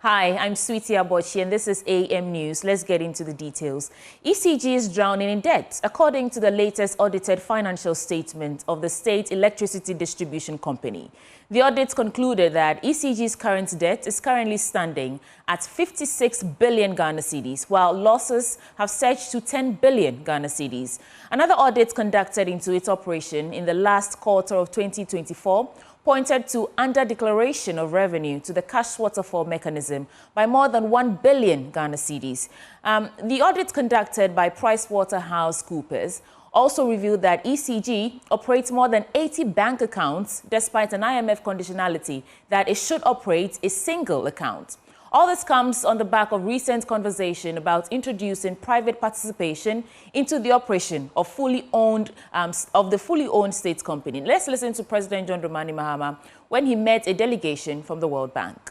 Hi, I'm Sweetie Abochi and this is AM News. Let's get into the details. ECG is drowning in debt, according to the latest audited financial statement of the State Electricity Distribution Company. The audit concluded that ECG's current debt is currently standing at 56 billion Ghana cedis, while losses have surged to 10 billion Ghana cedis. Another audit conducted into its operation in the last quarter of 2024 pointed to under-declaration of revenue to the cash waterfall mechanism by more than 1 billion Ghana cedis. The audit conducted by PricewaterhouseCoopers also revealed that ECG operates more than 80 bank accounts despite an IMF conditionality that it should operate a single account. All this comes on the back of recent conversation about introducing private participation into the operation of the fully owned state company. Let's listen to President John Dramani Mahama when he met a delegation from the World Bank.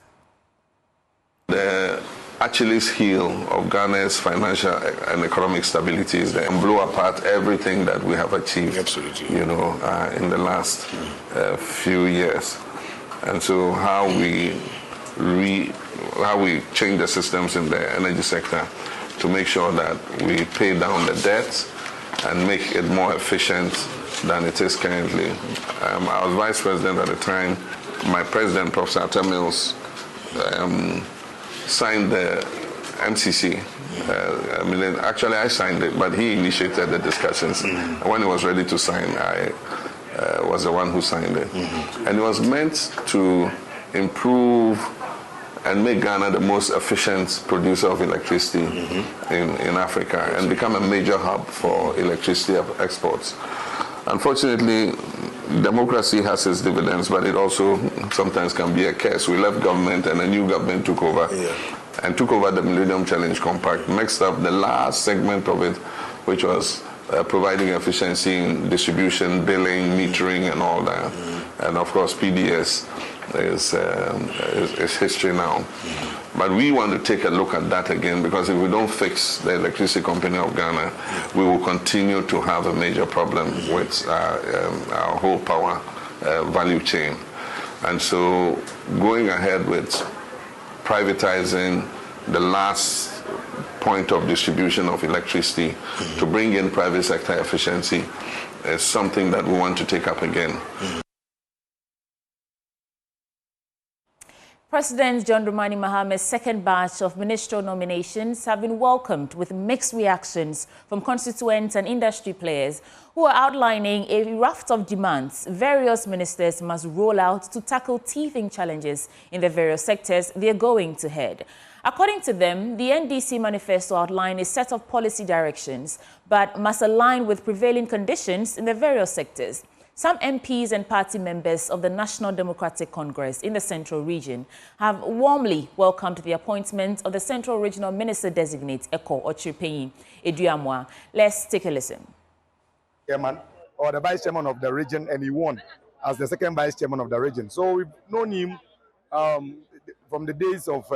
The Achilles heel of Ghana's financial and economic stability is and blow apart everything that we have achieved, absolutely, in the last few years. And so how we change the systems in the energy sector to make sure that we pay down the debt and make it more efficient than it is currently. I was vice president at the time. My president, Professor Atta Mills, signed the MCC. Actually, I signed it, but he initiated the discussions. And when he was ready to sign, I was the one who signed it. And it was meant to improve and make Ghana the most efficient producer of electricity in Africa and become a major hub for electricity exports. Unfortunately, democracy has its dividends, but it also sometimes can be a curse. We left government and a new government took over and took over the Millennium Challenge Compact, mixed up the last segment of it, which was providing efficiency in distribution, billing, metering, and all that. And of course, PDS is history now. But we want to take a look at that again, because if we don't fix the electricity company of Ghana, we will continue to have a major problem with our whole power value chain. And so going ahead with privatizing the last point of distribution of electricity to bring in private sector efficiency is something that we want to take up again. President John Dramani Mahama's second batch of ministerial nominations have been welcomed with mixed reactions from constituents and industry players who are outlining a raft of demands various ministers must roll out to tackle teething challenges in the various sectors they are going to head. According to them, the NDC manifesto outlined a set of policy directions, but must align with prevailing conditions in the various sectors. Some MPs and party members of the National Democratic Congress in the Central Region have warmly welcomed the appointment of the Central Regional Minister-designate, Eko Ochirpeyin Eduamwa. Let's take a listen. Chairman or the Vice Chairman of the region, and he won as the second Vice Chairman of the region. So we've known him from the days of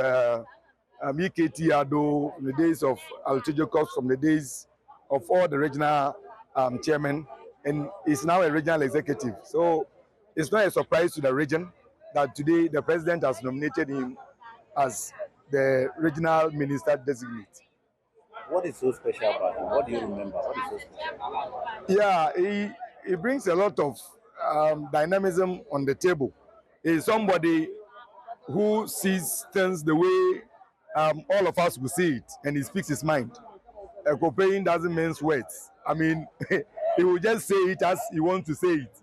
EKT Ado, from the days of Altijokos, from the days of all the regional chairmen. And he's now a regional executive. So it's not a surprise to the region that today the president has nominated him as the regional minister designate. What is so special about him? What do you remember? What is so special? Yeah, he brings a lot of dynamism on the table. He's somebody who sees things the way all of us will see it, and he speaks his mind. Ochirpeyin doesn't mince words. I mean, he will just say it as he wants to say it.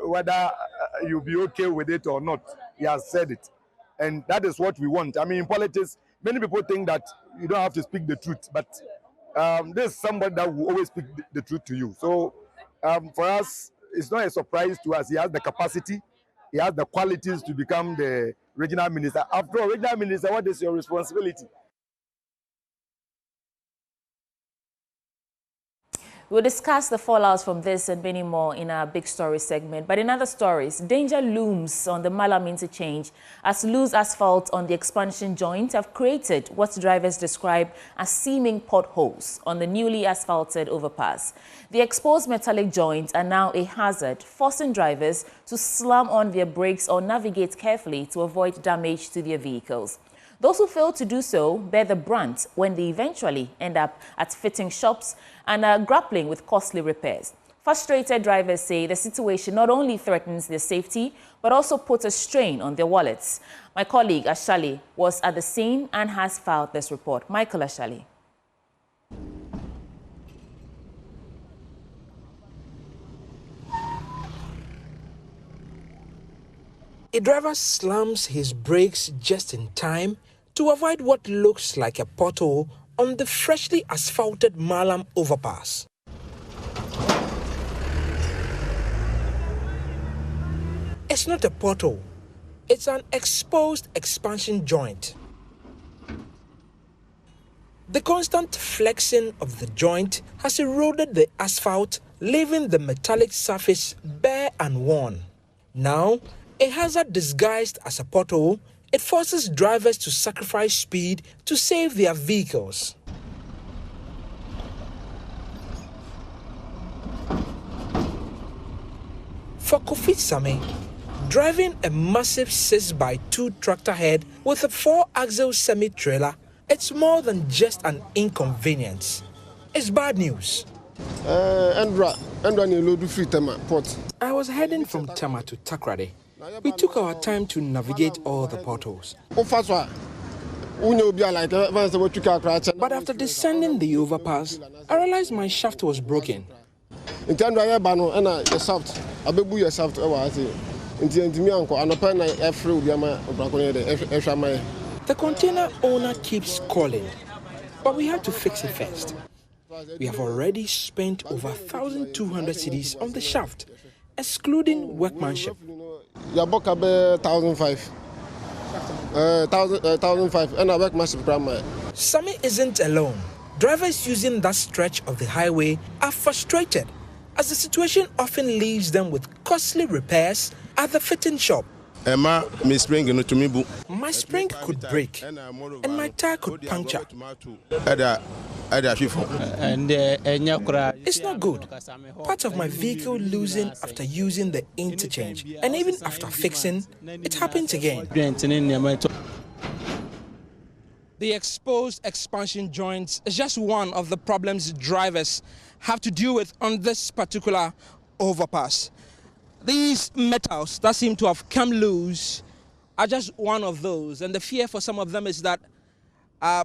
Whether you'll be okay with it or not, he has said it. And that is what we want. I mean, in politics, many people think that you don't have to speak the truth, but there's somebody that will always speak the truth to you. So for us, it's not a surprise to us. He has the capacity, he has the qualities to become the regional minister. After all, regional minister, what is your responsibility? We'll discuss the fallouts from this and many more in our big story segment. But in other stories, danger looms on the Malam Interchange as loose asphalt on the expansion joint have created what drivers describe as seeming potholes on the newly asphalted overpass. The exposed metallic joints are now a hazard, forcing drivers to slam on their brakes or navigate carefully to avoid damage to their vehicles. Those who fail to do so bear the brunt when they eventually end up at fitting shops and are grappling with costly repairs. Frustrated drivers say the situation not only threatens their safety, but also puts a strain on their wallets. My colleague Ashali was at the scene and has filed this report. Michael Ashali. A driver slams his brakes just in time to avoid what looks like a pothole on the freshly asphalted Malam overpass. It's not a pothole, it's an exposed expansion joint. The constant flexing of the joint has eroded the asphalt, leaving the metallic surface bare and worn. Now, a hazard disguised as a pothole, it forces drivers to sacrifice speed to save their vehicles. For Kofi Same, driving a massive 6x2 tractor head with a 4-axle semi-trailer, it's more than just an inconvenience. It's bad news. I was heading from Tama to Takrade. We took our time to navigate all the potholes. But after descending the overpass, I realized my shaft was broken. The container owner keeps calling, but we had to fix it first. We have already spent over 1,200 cedis on the shaft, excluding workmanship. 1,005 and I workmanship. Sami isn't alone. Drivers using that stretch of the highway are frustrated, as the situation often leaves them with costly repairs at the fitting shop. My spring could break, and my tire could puncture. It's not good. Part of my vehicle losing after using the interchange, and even after fixing, it happens again. The exposed expansion joints is just one of the problems drivers have to deal with on this particular overpass. These metals that seem to have come loose are just one of those, and the fear for some of them is that by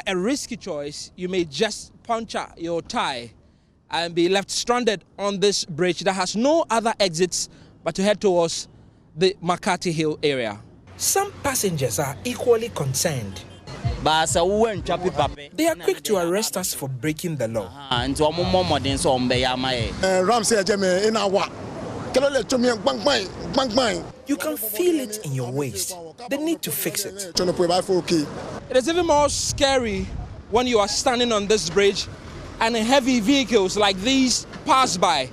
a risky choice, you may just puncture your tire and be left stranded on this bridge that has no other exits but to head towards the Makati Hill area. Some passengers are equally concerned. They are quick to arrest us for breaking the law. You can feel it in your waist. They need to fix it. It is even more scary when you are standing on this bridge and heavy vehicles like these pass by.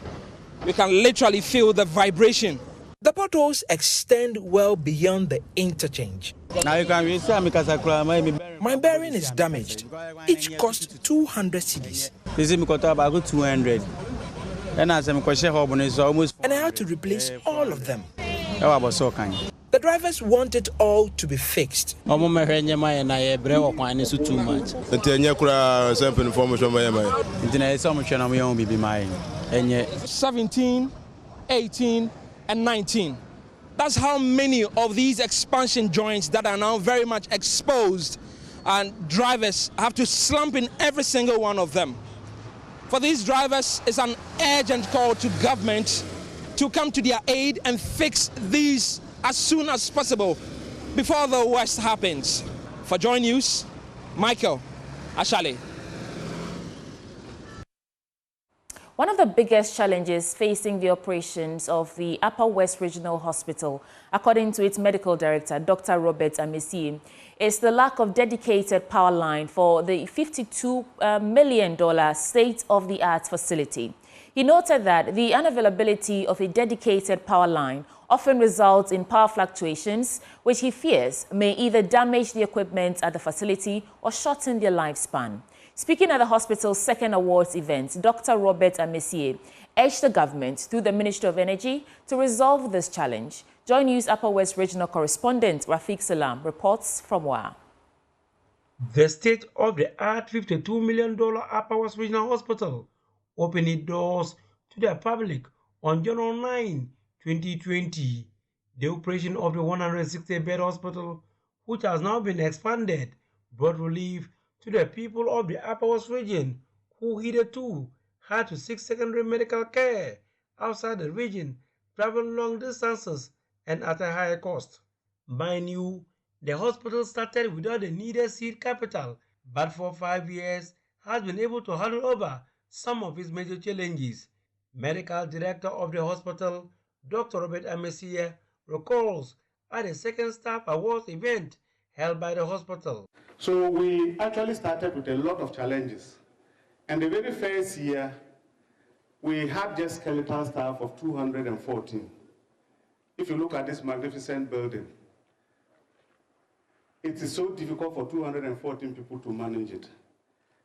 You can literally feel the vibration. The potholes extend well beyond the interchange. My bearing is damaged. Each cost 200 cedis. 200. And I had to replace all of them. The drivers want it all to be fixed. 17, 18, and 19. That's how many of these expansion joints that are now very much exposed, and drivers have to slump in every single one of them. For these drivers, it's an urgent call to government to come to their aid and fix these as soon as possible before the worst happens. For Joy News, Michael Ashali. One of the biggest challenges facing the operations of the Upper West Regional Hospital, according to its medical director, Dr. Robert Amesie, is the lack of dedicated power line for the $52 million state-of-the-art facility. He noted that the unavailability of a dedicated power line often results in power fluctuations, which he fears may either damage the equipment at the facility or shorten their lifespan. Speaking at the hospital's second awards event, Dr. Robert Amesie urged the government through the Ministry of Energy to resolve this challenge. Joy News Upper West Regional correspondent Rafiq Salam reports from Wa. The state-of-the-art $52 million Upper West Regional Hospital opened its doors to the public on January 9, 2020. The operation of the 160-bed hospital, which has now been expanded, brought relief to the people of the Upper West region who hitherto had to seek secondary medical care outside the region, traveling long distances and at a higher cost. Mind you, the hospital started without the needed seed capital, but for 5 years has been able to handle over some of its major challenges. Medical Director of the hospital, Dr. Robert Amesia, recalls at the second staff awards event held by the hospital. So we actually started with a lot of challenges. And the very first year, we had just skeletal staff of 214. If you look at this magnificent building, it is so difficult for 214 people to manage it.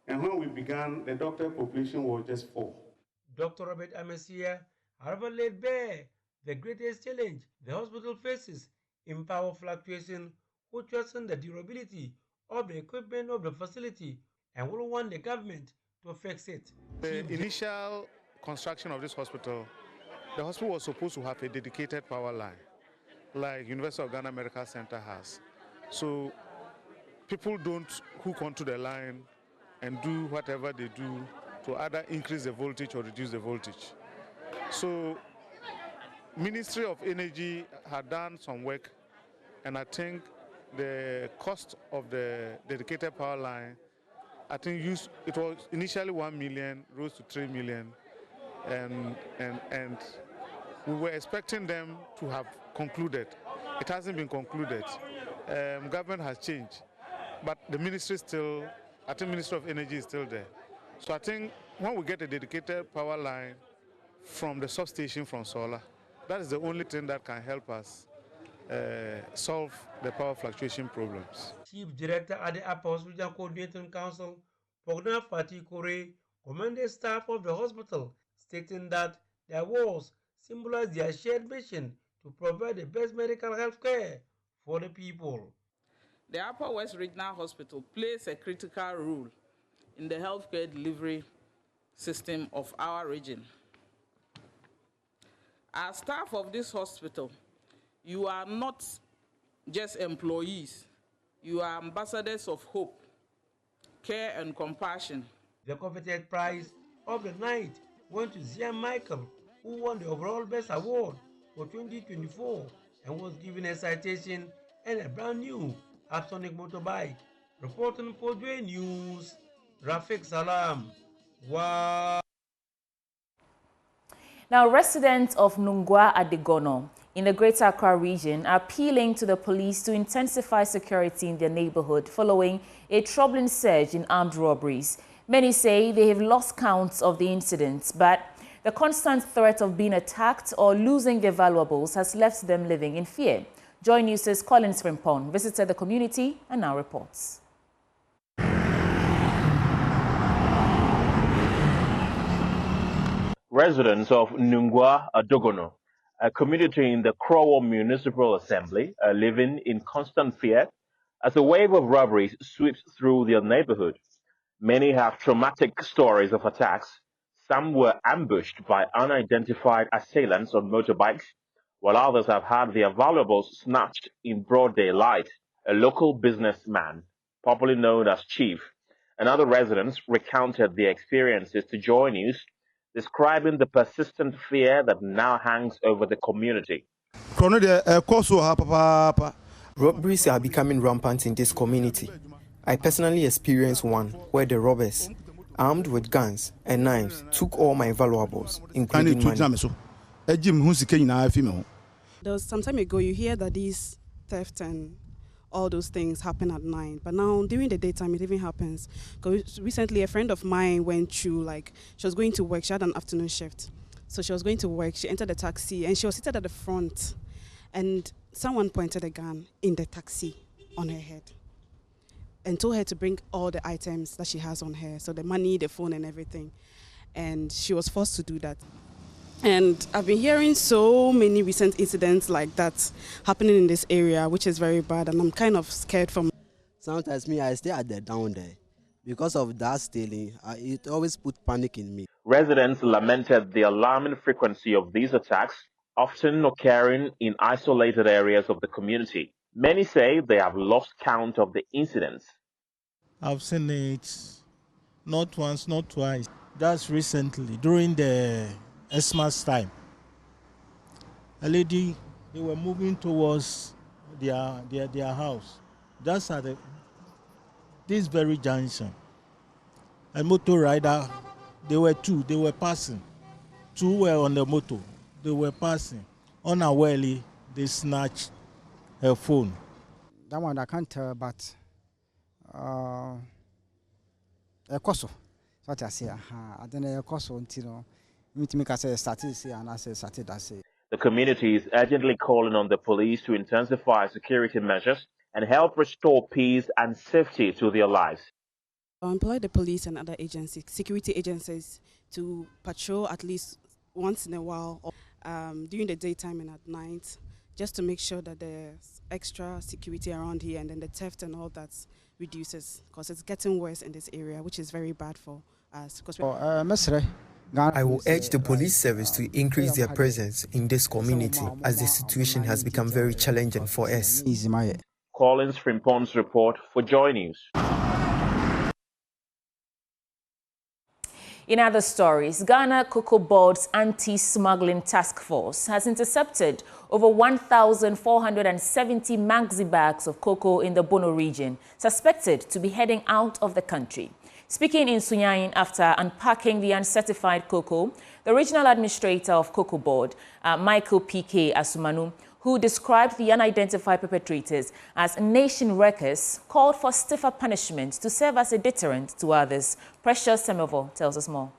And when we began, the doctor population was just 4. Dr. Robert Amesia, however, laid bare the greatest challenge the hospital faces in power fluctuation, who threaten the durability of the equipment of the facility and will want the government to fix it. The initial construction of this hospital, the hospital was supposed to have a dedicated power line, like University of Ghana Medical Center has. So people don't hook onto the line and do whatever they do to either increase the voltage or reduce the voltage. So Ministry of Energy had done some work, and I think the cost of the dedicated power line, I think it was initially 1 million, rose to 3 million, and we were expecting them to have concluded. It hasn't been concluded. Government has changed, but the ministry still, I think Ministry of Energy is still there. So I think when we get a dedicated power line from the substation from solar, that is the only thing that can help us solve the power fluctuation problems. Chief Director at the Upper Hospital Coordinating Council, Pogna Fati Kore, commended staff of the hospital, stating that their awards symbolize their shared mission to provide the best medical health care for the people. The Upper West Regional Hospital plays a critical role in the healthcare delivery system of our region. As staff of this hospital, you are not just employees, you are ambassadors of hope, care and compassion. The coveted prize of the night went to Zia Michael, who won the overall best award for 2024 and was given a citation and a brand new Apsonic motorbike. Reporting for Dway News, Rafik Salam. Wow. Now, residents of Nungua Adigo in the Greater Accra region are appealing to the police to intensify security in their neighborhood following a troubling surge in armed robberies. Many say they have lost counts of the incidents, but the constant threat of being attacked or losing their valuables has left them living in fear. Joy News' Collins Frimpong visited the community and now reports. Residents of Nungua Adigo, a community in the Krowo Municipal Assembly, are living in constant fear as a wave of robberies sweeps through their neighborhood. Many have traumatic stories of attacks. Some were ambushed by unidentified assailants on motorbikes, while others have had their valuables snatched in broad daylight. A local businessman, popularly known as Chief, and other residents recounted their experiences to Joy News, describing the persistent fear that now hangs over the community. Robberies are becoming rampant in this community. I personally experienced one where the robbers, armed with guns and knives, took all my valuables, including money. There was some time ago, you hear that these theft and all those things happen at night, but now during the daytime it even happens. Because recently a friend of mine went through, she was going to work, she had an afternoon shift, so she was going to work, she entered the taxi and she was seated at the front and someone pointed a gun in the taxi on her head and told her to bring all the items that she has on her, so the money, the phone and everything, and she was forced to do that. And I've been hearing so many recent incidents like that happening in this area, which is very bad, and I'm kind of scared from. Sometimes I stay at the down there. Because of that stealing, it always put panic in me. Residents lamented the alarming frequency of these attacks, often occurring in isolated areas of the community. Many say they have lost count of the incidents. I've seen it not once, not twice. Just recently, during the Xmas time. A lady, they were moving towards their house. Just at this very junction. A motor rider, they were passing. Two were on the motor, they were passing. Unawarely, they snatched her phone. That one I can't tell, but a coso. What I say, I don't know a coso until me to make us say started say and I say started I say. The community is urgently calling on the police to intensify security measures and help restore peace and safety to their lives. I employ the police and other agencies, security agencies, to patrol at least once in a while, during the daytime and at night, just to make sure that there's extra security around here and then the theft and all that reduces, because it's getting worse in this area, which is very bad for us. I will urge the police service to increase their presence in this community as the situation has become very challenging for us. Collins Frimpon's report for Joy News. In other stories, Ghana Cocoa Board's anti-smuggling task force has intercepted over 1,470 maxi bags of cocoa in the Bono region, suspected to be heading out of the country. Speaking in Sunyain after unpacking the uncertified cocoa, the regional administrator of Cocoa Board, Michael P.K. Asumanu, who described the unidentified perpetrators as nation wreckers, called for stiffer punishment to serve as a deterrent to others. Precious Semevo tells us more.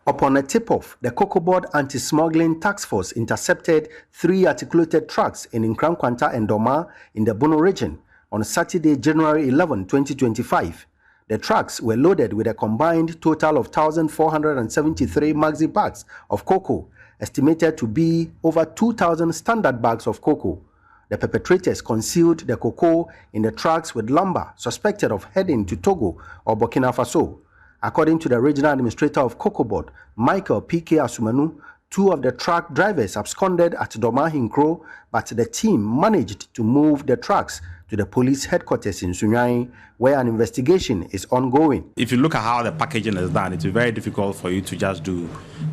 Upon a tip-off, the Cocoa Board Anti-Smuggling Task Force intercepted 3 articulated trucks in Nkrankwanta and Doma in the Bono region on Saturday, January 11, 2025. The trucks were loaded with a combined total of 1,473 maxi bags of cocoa, estimated to be over 2,000 standard bags of cocoa. The perpetrators concealed the cocoa in the trucks with lumber suspected of heading to Togo or Burkina Faso. According to the regional administrator of Cocoa Board, Michael P.K. Asumanu, 2 of the truck drivers absconded at Doma Hinkro, but the team managed to move the trucks to the police headquarters in Sunyain, where an investigation is ongoing. If you look at how the packaging is done, it's very difficult for you to just do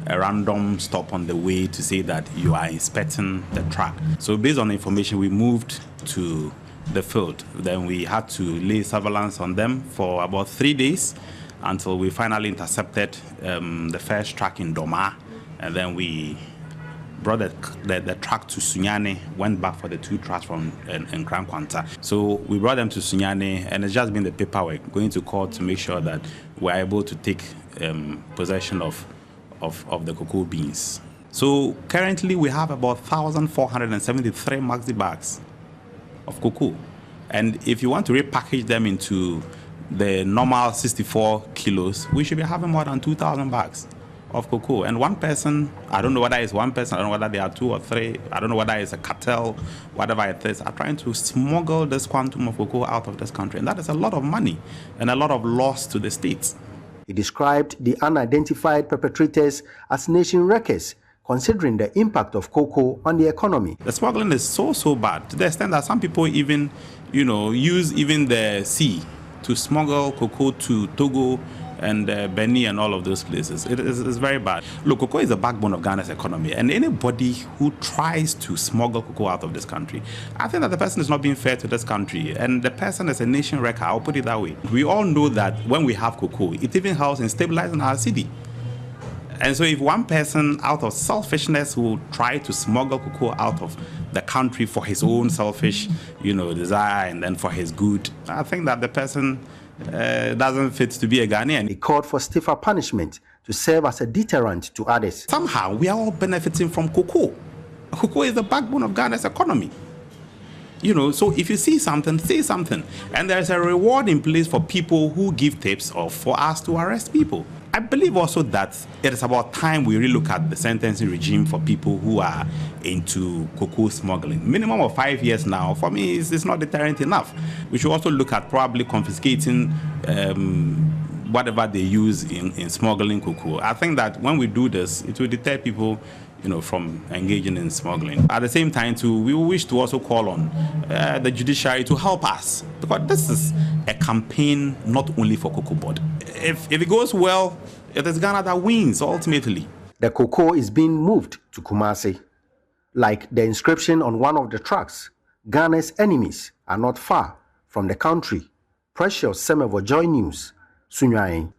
a random stop on the way to say that you are inspecting the truck. So based on the information, we moved to the field. Then we had to lay surveillance on them for about 3 days until we finally intercepted the first truck in Doma, and then we brought the truck to Sunyane, went back for the 2 trucks from Nkrankwanta. So we brought them to Sunyane, and it's just been the paperwork, going to court to make sure that we're able to take possession of the cocoa beans. So currently we have about 1,473 maxi bags of cocoa. And if you want to repackage them into the normal 64 kilos, we should be having more than 2,000 bags of cocoa. And one person, I don't know whether it's one person, I don't know whether there are 2 or 3, I don't know whether it's a cartel, whatever it is, are trying to smuggle this quantum of cocoa out of this country. And that is a lot of money and a lot of loss to the states. He described the unidentified perpetrators as nation wreckers, considering the impact of cocoa on the economy. The smuggling is so bad, to the extent that some people even, use even the sea to smuggle cocoa to Togo and Benin and all of those places. It is very bad. Look, cocoa is the backbone of Ghana's economy, and anybody who tries to smuggle cocoa out of this country, I think that the person is not being fair to this country, and the person is a nation wrecker, I'll put it that way. We all know that when we have cocoa, it even helps in stabilizing our city. And so if one person out of selfishness will try to smuggle cocoa out of the country for his own selfish, desire and then for his good, I think that the person doesn't fit to be a Ghanaian. He called for stiffer punishment to serve as a deterrent to others. Somehow we are all benefiting from cocoa. Cocoa is the backbone of Ghana's economy. So if you see something, say something. And there's a reward in place for people who give tips or for us to arrest people. I believe also that it is about time we relook at the sentencing regime for people who are into cocoa smuggling. Minimum of 5 years now, for me, is not deterrent enough. We should also look at probably confiscating whatever they use in smuggling cocoa. I think that when we do this, it will deter people, from engaging in smuggling. At the same time, too, we wish to also call on the judiciary to help us, because this is a campaign not only for Cocoa Board. If it goes well, it is Ghana that wins ultimately. The cocoa is being moved to Kumasi. Like the inscription on one of the trucks, Ghana's enemies are not far from the country. Precious Semevo, Joy News, Sunyain.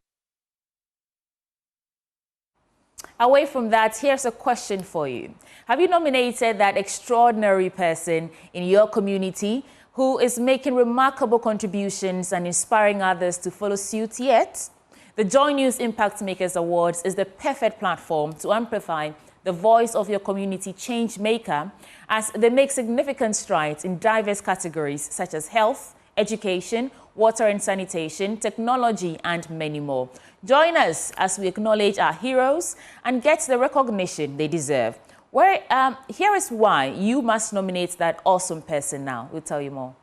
Away from that, here's a question for you. Have you nominated that extraordinary person in your community who is making remarkable contributions and inspiring others to follow suit yet? The Joy News Impact Makers Awards is the perfect platform to amplify the voice of your community change maker as they make significant strides in diverse categories such as health, education, water and sanitation, technology, and many more. Join us as we acknowledge our heroes and get the recognition they deserve. Here is why you must nominate that awesome person now. We'll tell you more.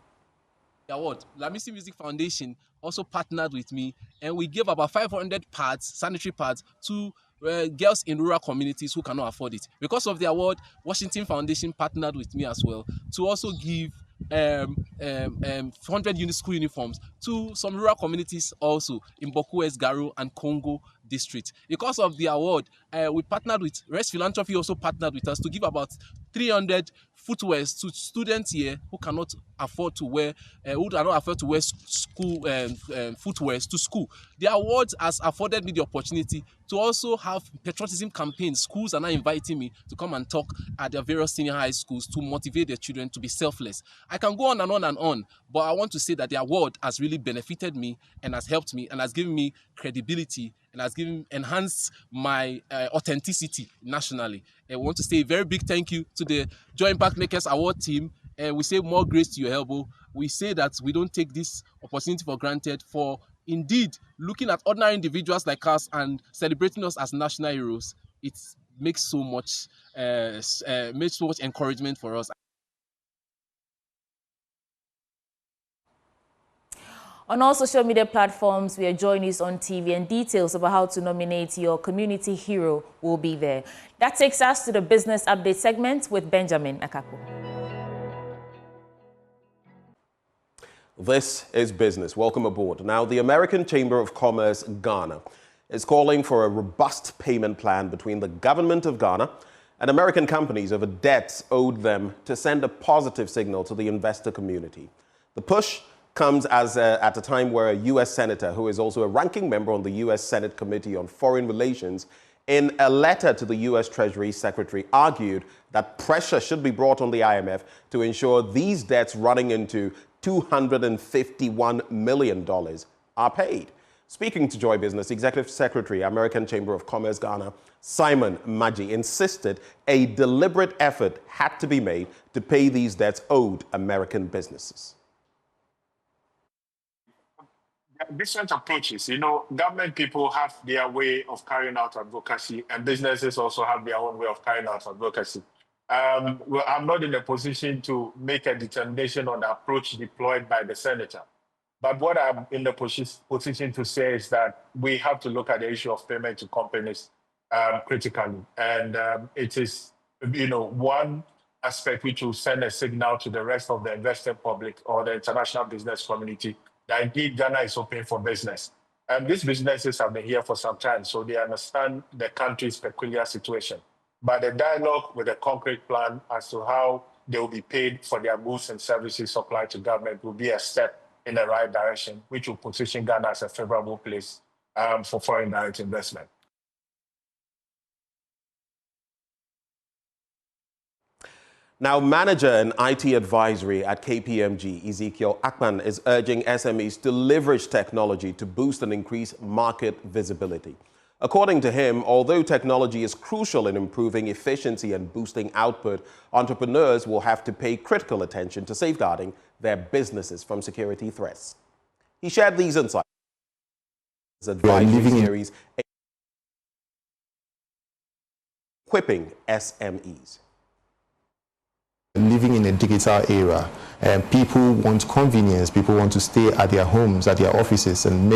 The award, Lamisi Music Foundation also partnered with me, and we gave about 500 pads, sanitary pads, to girls in rural communities who cannot afford it. Because of the award, Washington Foundation partnered with me as well to also give 100 unit school uniforms to some rural communities also in Boku West, Garo, and Congo district. Because of the award, we partnered with Rest Philanthropy, also partnered with us to give about 300 footwears to students here who cannot afford to wear school footwears to school. The award has afforded me the opportunity to also have patriotism campaigns. Schools are now inviting me to come and talk at their various senior high schools to motivate their children to be selfless. I can go on and on and on, but I want to say that the award has really benefited me and has helped me and has given me credibility and has enhanced my authenticity nationally. And we want to say a very big thank you to the Joy Impact Makers Award team, and we say more grace to your elbow. We say that we don't take this opportunity for granted, for indeed looking at ordinary individuals like us and celebrating us as national heroes. It makes so much encouragement for us. On all social media platforms, we are Joy News on TV, and details about how to nominate your community hero will be there. That takes us to the business update segment with Benjamin Akapo. This is business. Welcome aboard. Now, the American Chamber of Commerce, Ghana, is calling for a robust payment plan between the government of Ghana and American companies over debts owed them to send a positive signal to the investor community. The push comes at a time where a U.S. senator, who is also a ranking member on the U.S. Senate Committee on Foreign Relations, in a letter to the U.S. Treasury Secretary, argued that pressure should be brought on the IMF to ensure these debts running into $251 million are paid. Speaking to Joy Business, Executive Secretary, American Chamber of Commerce Ghana, Simon Maggi, insisted a deliberate effort had to be made to pay these debts owed American businesses. Different approaches. Government people have their way of carrying out advocacy, and businesses also have their own way of carrying out advocacy. I'm not in a position to make a determination on the approach deployed by the senator. But what I'm in the position to say is that we have to look at the issue of payment to companies critically. And it is, one aspect which will send a signal to the rest of the investing public or the international business community that indeed Ghana is open for business. And these businesses have been here for some time, so they understand the country's peculiar situation. But the dialogue with a concrete plan as to how they will be paid for their goods and services supplied to government will be a step in the right direction, which will position Ghana as a favorable place for foreign direct investment. Now, manager and IT advisory at KPMG, Ezekiel Akpan, is urging SMEs to leverage technology to boost and increase market visibility. According to him, although technology is crucial in improving efficiency and boosting output, entrepreneurs will have to pay critical attention to safeguarding their businesses from security threats. He shared these insights in his advisory series. equipping SMEs. Living in a digital era, people want convenience, people want to stay at their homes, at their offices, and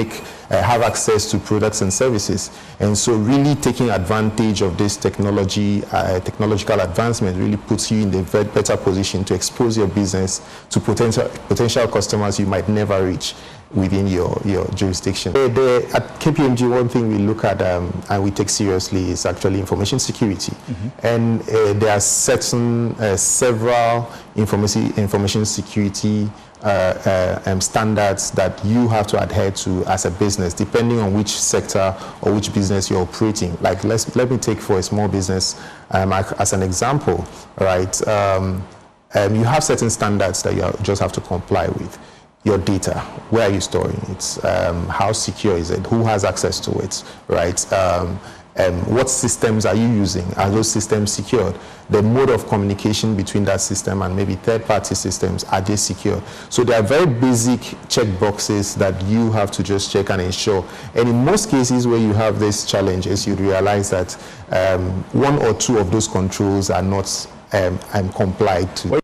have access to products and services. And so really taking advantage of this technological advancement really puts you in a better position to expose your business to potential customers you might never reach within your jurisdiction. At KPMG, one thing we look at and we take seriously is actually information security. And there are several information security standards that you have to adhere to as a business, depending on which sector or which business you're operating. Like let me take for a small business as an example, right? You have certain standards that you just have to comply with. Your data, where are you storing it? How secure is it? Who has access to it, right? What systems are you using? Are those systems secured? The mode of communication between that system and maybe third-party systems, are they secure? So there are very basic check boxes that you have to just check and ensure. And in most cases where you have these challenges, you realize that one or two of those controls are not complied to.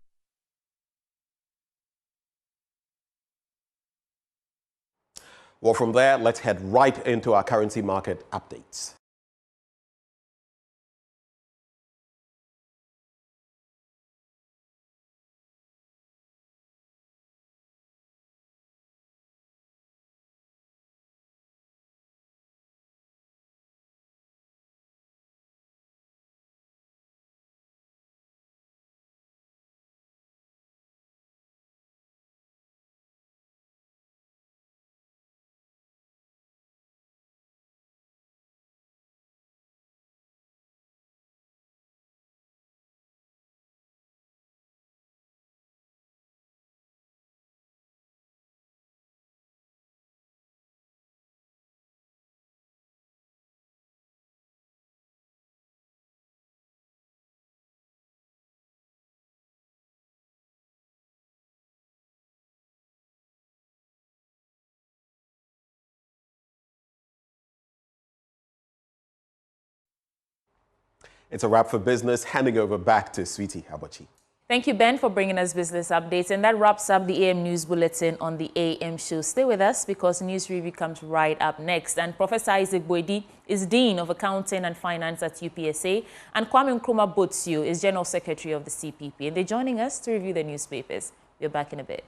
Well, from there, let's head right into our currency market updates. It's a wrap for business. Handing over back to Sweetie Habachi. Thank you, Ben, for bringing us business updates. And that wraps up the AM News Bulletin on the AM show. Stay with us because News Review comes right up next. And Professor Isaac Boidi is Dean of Accounting and Finance at UPSA. And Kwame Nkrumah Botsio is General Secretary of the CPP. And they're joining us to review the newspapers. We're back in a bit.